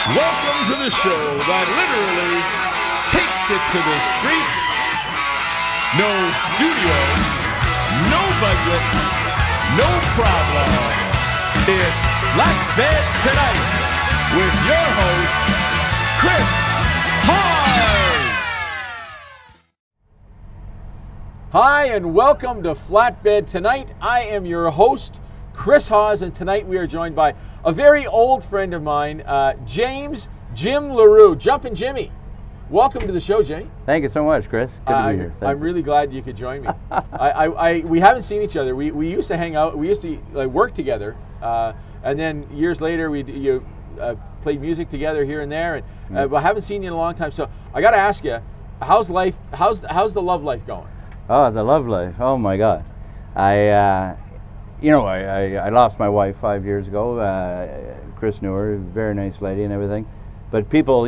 Welcome to the show that literally takes it to the streets. No studio, no budget, no problem. It's Flatbed Tonight with your host, Chris Hawes. Hi, and welcome to Flatbed Tonight. I am your host, Chris Hawes, and tonight we are joined by a very old friend of mine, Jim Leroux, Jumpin' Jimmy. Welcome to the show, Jimmy. Thank you so much, Chris. Good to be here. I'm really glad you could join me. We haven't seen each other. We used to hang out. We used to work together, and then years later we played music together here and there. And I haven't seen you in a long time. So I got to ask you, how's life? How's the love life going? Oh, the love life. Oh my God, I lost my wife 5 years ago. Chris knew her, very nice lady and everything. But people,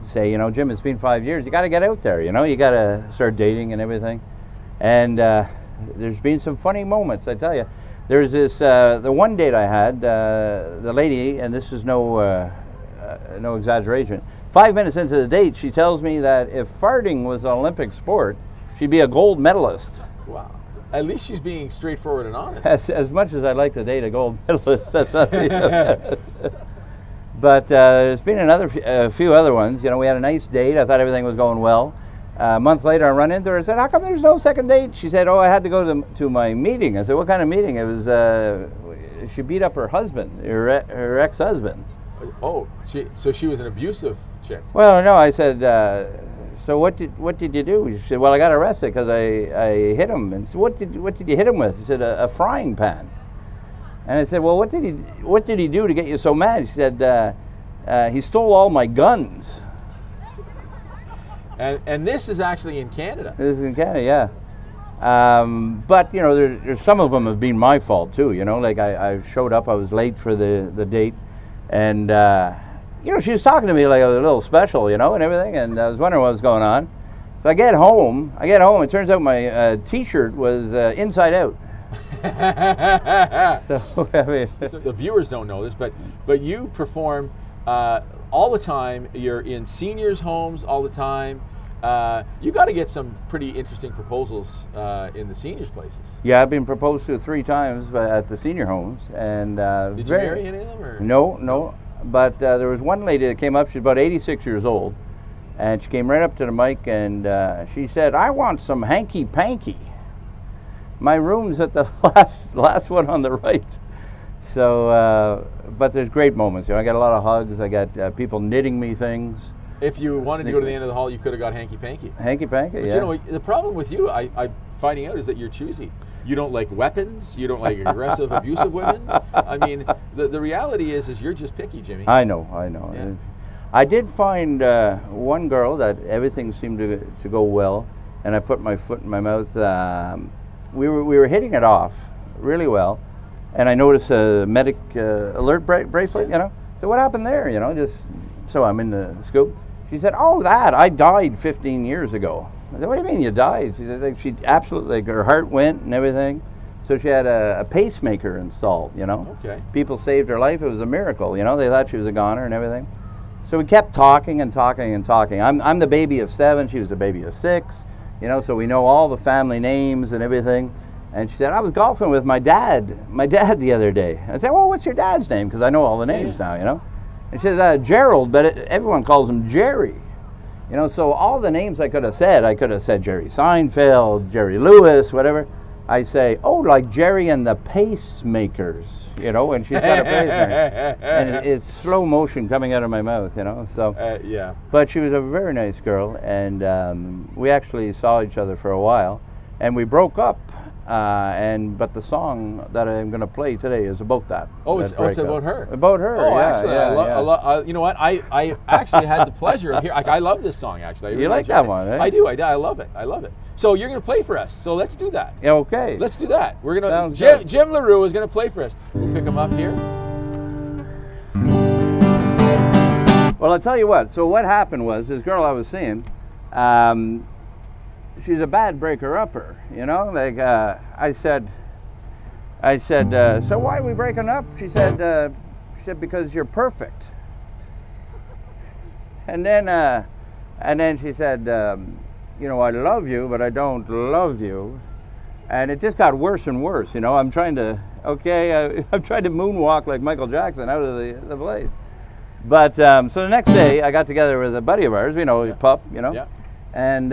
say, Jim, it's been 5 years. You got to get out there. You got to start dating and everything. And there's been some funny moments, I tell you. There's this the one date I had. The lady, and this is no exaggeration. 5 minutes into the date, she tells me that if farting was an Olympic sport, she'd be a gold medalist. Wow. At least she's being straightforward and honest. As much as I'd like to date a gold medalist, that's not But there's been a few other ones. We had a nice date. I thought everything was going well. A month later, I run into her and said, "How come there's no second date?" She said, "Oh, I had to go to my meeting." I said, "What kind of meeting?" It was, she beat up her husband, her ex-husband. Oh, so she was an abusive chick. Well, no, I said, "So what did you do?" She said, "Well, I got arrested because I hit him." And so what did you hit him with? He said, "A frying pan." And I said, "Well, what did he do to get you so mad?" She said, "He stole all my guns." And this is actually in Canada. This is in Canada, yeah. But there's some of them have been my fault too. Like I showed up, I was late for the date, and she was talking to me like I was a little special, and everything. And I was wondering what was going on. So I get home. It turns out my T-shirt was inside out. So the viewers don't know this, but you perform all the time. You're in seniors' homes all the time. You got to get some pretty interesting proposals in the seniors' places. Yeah, I've been proposed to 3 times at the senior homes, and did you marry any of them? Or? No. But there was one lady that came up. She's about 86 years old, and she came right up to the mic and she said, "I want some hanky panky." My room's at the last one on the right. So, but there's great moments. I got a lot of hugs. I got people knitting me things. If you wanted to go to the end of the hall, you could have got hanky panky. Hanky panky, yeah. But the problem with you, I'm finding out, is that you're choosy. You don't like weapons. You don't like aggressive, abusive women. I mean, the reality is you're just picky, Jimmy. I know. Yeah. I did find one girl that everything seemed to go well, and I put my foot in my mouth. We were hitting it off really well, and I noticed a medic alert bracelet. So what happened there? Just so I'm in the scoop. She said, "Oh, I died 15 years ago." I said, "What do you mean you died?" She said, she absolutely, her heart went and everything. So she had a pacemaker installed. Okay. People saved her life. It was a miracle. They thought she was a goner and everything. So we kept talking and talking and talking. I'm the baby of 7. She was the baby of 6. So we know all the family names and everything. And she said, "I was golfing with my dad the other day." I said, "Well, what's your dad's name?" Because I know all the names now, And she said, "Gerald, but everyone calls him Jerry." So all the names I could have said Jerry Seinfeld, Jerry Lewis, whatever. I say, "Oh, like Jerry and the Pacemakers," and she's got a pacemaker. And it's slow motion coming out of my mouth, so. Yeah. But she was a very nice girl, and we actually saw each other for a while, and we broke up. But the song that I'm going to play today is about that. Oh, it's about her. About her. Oh, yeah, actually, yeah. You know what? I actually had the pleasure of hearing. I love this song. Actually, You like that one? Eh? I do. I love it. So you're going to play for us. So let's do that. Okay. Let's do that. We're going Sounds to. Jim Leroux is going to play for us. We'll pick him up here. Well, I'll tell you what. So what happened was this girl I was seeing. She's a bad breaker-upper, I said, "So why are we breaking up?" She said, "Because you're perfect." And then she said, you know, I love you, but I don't love you. And it just got worse and worse. You know, I'm trying to moonwalk like Michael Jackson out of the place. But so the next day, I got together with a buddy of ours, you know, Pup, you know. Yeah. And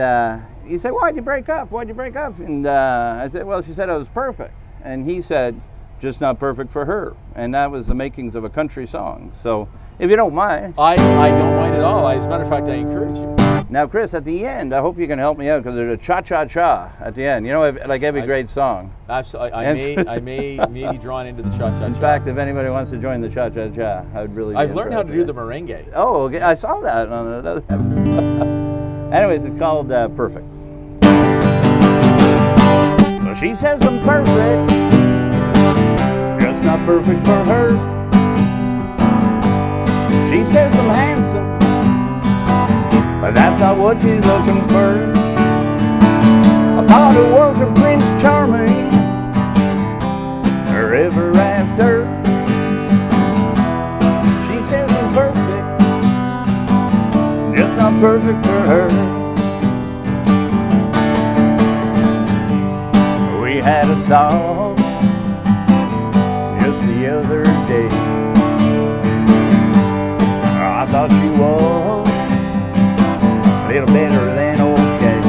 he said, why'd you break up? Why'd you break up? And I said, well, she said I was perfect. And he said, just not perfect for her. And that was the makings of a country song. So if you don't mind. I don't mind at all. As a matter of fact, I encourage you. Now, Chris, at the end, I hope you can help me out because there's a cha-cha-cha at the end. You know, like every great song. Absolutely. I may be drawn into the cha-cha-cha. In fact, if anybody wants to join the cha-cha-cha, I would really be I've learned how to do interested. the merengue. Oh, okay. I saw that on another episode. Anyways, it's called Perfect. Well, she says I'm perfect, just not perfect for her. She says I'm handsome, but that's not what she's looking for. I thought it was a Prince Charming, or ever after. She says I'm perfect, just not perfect for her. We had a talk just the other day. I thought she was a little better than okay.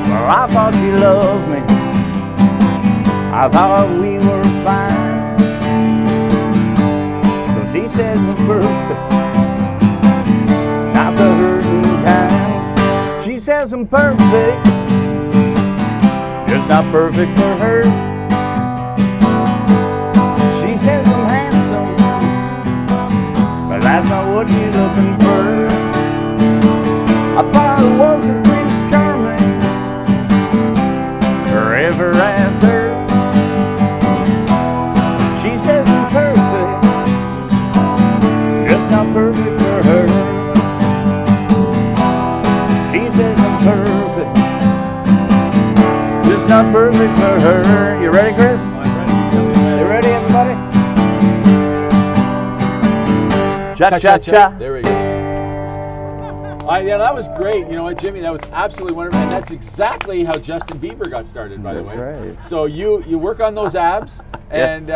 Well, I thought she loved me, I thought we were fine. So she said we're perfect, not the hurting kind. She says I'm perfect, just not perfect for her. She says I'm handsome, but that's not what she's looking for. I thought it was a Prince Charming, forever after. She says I'm perfect, just not perfect for her. She says I'm perfect, just not perfect for her. You ready, Chris? I'm ready. You ready, everybody? Cha-cha-cha. There we go. Yeah, that was great. You know what, Jimmy? That was absolutely wonderful. And that's exactly how Justin Bieber got started, by the way. That's right. So you work on those abs, and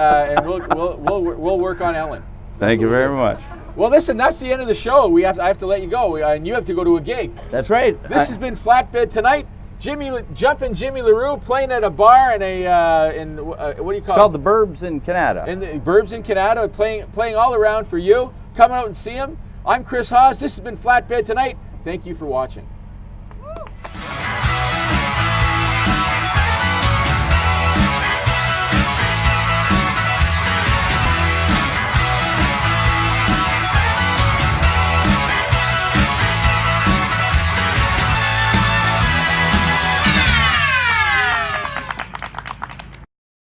we'll work on Ellen. Thank you very much. Well, listen, that's the end of the show. I have to let you go, and you have to go to a gig. That's right. This has been Flatbed tonight. Jumpin' Jimmy Leroux playing at a bar in what do you call it? It's called the Burbs in Canada. In the Burbs in Canada, playing all around for you. Come out and see him. I'm Chris Hawes. This has been Flatbed tonight. Thank you for watching.